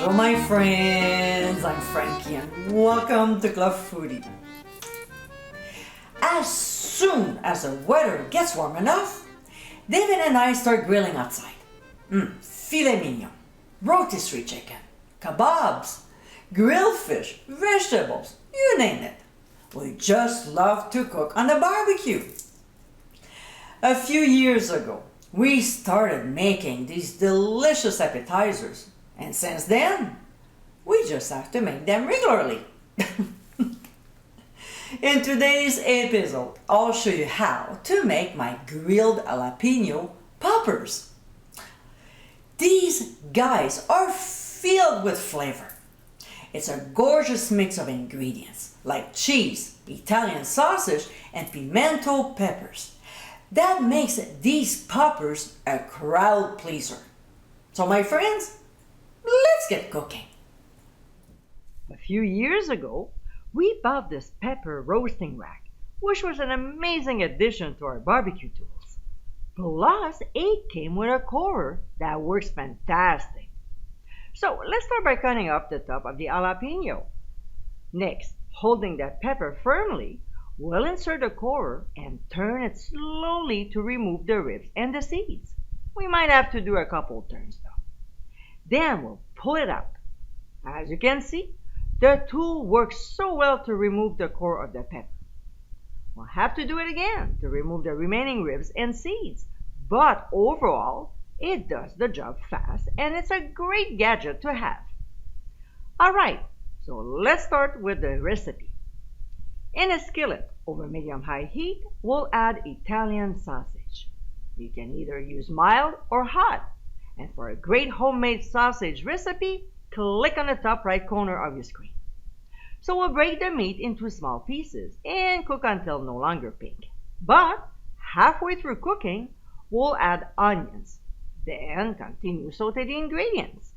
Hello, my friends. I'm Frankie, and welcome to Club Foodie. As soon as the weather gets warm enough, David and I start grilling outside. Filet mignon, rotisserie chicken, kebabs, grilled fish, vegetables, you name it. We just love to cook on the barbecue. A few years ago, we started making these delicious appetizers, and since then, we just have to make them regularly. In today's episode, I'll show you how to make my grilled jalapeno poppers. These guys are filled with flavor. It's a gorgeous mix of ingredients like cheese, Italian sausage, and pimento peppers. That makes these poppers a crowd pleaser. So my friends, let's get cooking. A few years ago, we bought this pepper roasting rack, which was an amazing addition to our barbecue tools. Plus, it came with a corer that works fantastic. So let's start by cutting off the top of the jalapeno. Next, holding the pepper firmly, we'll insert the corer and turn it slowly to remove the ribs and the seeds. We might have to do a couple turns though. Then we'll pull it out. As you can see, the tool works so well to remove the core of the pepper. We'll have to do it again to remove the remaining ribs and seeds, but overall, it does the job fast and it's a great gadget to have. Alright, so let's start with the recipe. In a skillet over medium-high heat, we'll add Italian sausage. You can either use mild or hot. And for a great homemade sausage recipe, click on the top right corner of your screen. So we'll break the meat into small pieces and cook until no longer pink. But halfway through cooking, we'll add onions. Then continue saute the ingredients.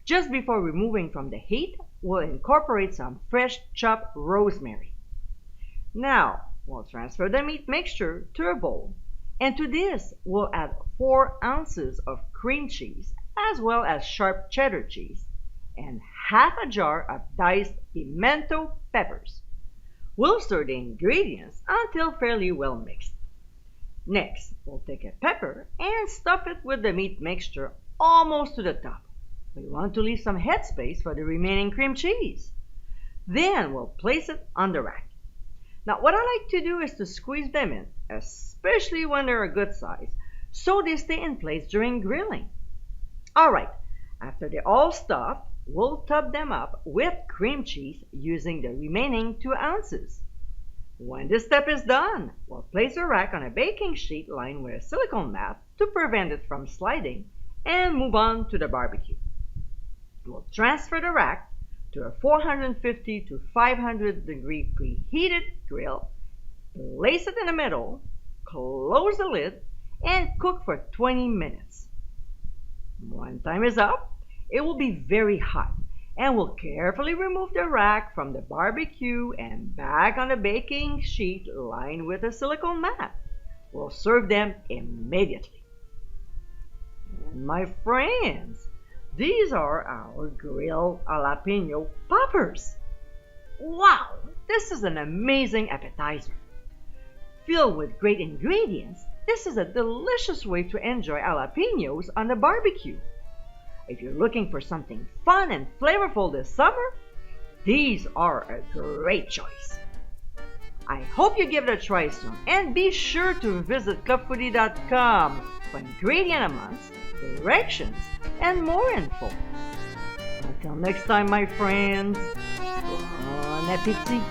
Just before removing from the heat, we'll incorporate some fresh chopped rosemary. Now, we'll transfer the meat mixture to a bowl. And to this, we'll add 4 ounces of cream cheese, as well as sharp cheddar cheese, and half a jar of diced pimento peppers. We'll stir the ingredients until fairly well mixed. Next, we'll take a pepper and stuff it with the meat mixture almost to the top. We want to leave some headspace for the remaining cream cheese. Then we'll place it on the rack. Now, what I like to do is to squeeze them in, especially when they're a good size, so they stay in place during grilling. Alright, after they're all stuffed, we'll top them up with cream cheese using the remaining 2 ounces. When this step is done, we'll place the rack on a baking sheet lined with a silicone mat to prevent it from sliding and move on to the barbecue. We'll transfer the rack to a 450 to 500 degree preheated grill, place it in the middle, close the lid, and cook for 20 minutes. When time is up, it will be very hot, and we'll carefully remove the rack from the barbecue and back on the baking sheet lined with a silicone mat. We'll serve them immediately. And my friends, these are our grilled jalapeno poppers. Wow, this is an amazing appetizer. Filled with great ingredients, this is a delicious way to enjoy jalapenos on the barbecue. If you're looking for something fun and flavorful this summer, these are a great choice. I hope you give it a try soon, and be sure to visit clubfoodie.com for ingredient amounts, directions, and more info. Until next time, my friends, bon appetit!